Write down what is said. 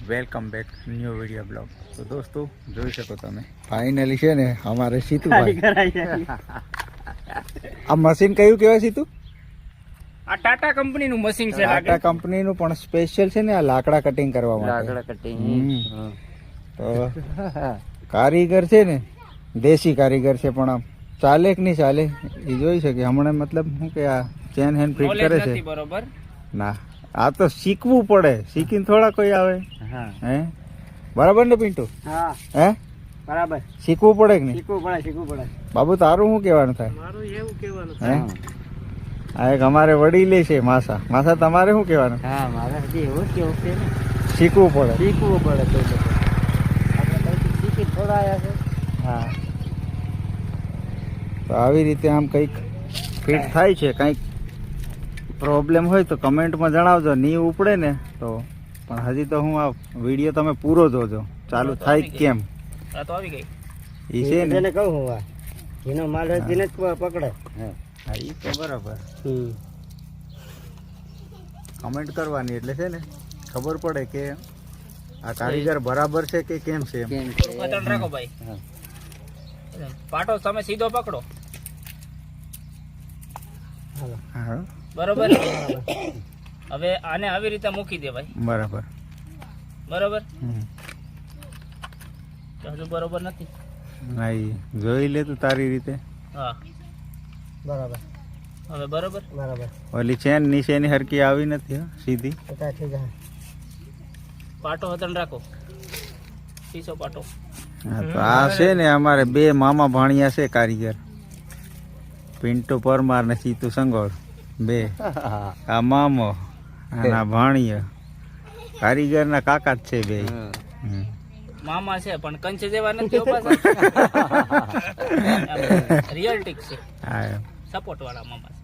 Welcome back new video blog. તો દોસ્તો જોઈ શકો તમે ફાઇનલી છે ને અમારે સીતુભાઈ આ મશીન કયું કહેવાય સીતુ? આ ટાટા કંપનીનું મશીન છે. ટાટા કંપનીનું પણ સ્પેશિયલ છે ને આ લાકડા કટિંગ કરવા માટે. લાકડા કટિંગ. તો કારીગર છે ને દેશી કારીગર છે પણ આમ ચાલે કે નહીં ચાલે એ જોઈ શકે. હમણાં મતલબ શું કે આ ચેન હેન્ડ ફિટ કરે છે બરોબર ના, આ તો શીખવું પડે. શીખીને થોડા કોઈ આવે. હે બરાબર ને પિન્ટુ? હા હે બરાબર. શીખવું પડે કે નહીં? શીખવું પડે. બાબુ તારું શું કહેવાનું થાય? મારું એવું કહેવાનું હે આ એક અમારે વડીલે છે માસા. માસા તમારે શું કહેવાનું? હા મારે હજી એવું જ કેવું છે ને, શીખવું પડે. શીખવું પડે તો આપણે શીખી થોડા આવ્યા છે. હા તો આવી રીતે આમ કંઈક ફિટ થાય છે. કંઈક પ્રોબ્લેમ હોય તો કમેન્ટમાં જણાવજો. નહીં ઉપડે ને તો પણ હજી તો હું આ વિડીયો તમે પૂરો જોજો ચાલુ થાય કેમ. આ તો આવી ગઈ. એ છે ને કહું હું આ એનો માલ હજીને જ પકડે. હા એ તો બરાબર. કમેન્ટ કરવાની એટલે છે ને ખબર પડે કે આ કારીગર બરાબર છે કે કેમ છે. બટન રાખો ભાઈ. પાટો તમે સીધો પકડો. હા બરોબર. હવે આને આવી રીતે મૂકી દે ભાઈ. બરાબર બરોબર. હજુ બરોબર નથી. નહીં જોઈ લે તું તારી રીતે. હા બરાબર. હવે બરોબર. બરાબર. ઓલી ચેન નીચેની હરકી આવી નથી હો, સીધી. પાટો હતન રાખો. પીસો પાટો. હા તો આ છે ને અમારે બે મામા ભાણિયા છે કારીગર, પિન્ટુ પરમાર ને સીતુ સંગોળ. બે આ મામો અને આ ભાણિયા કારીગર ના કાકા જ છે બે. મામા છે પણ કંચ જેવા નથી. રિયલ ટીક છે. હા સપોર્ટ વાળા મામા છે.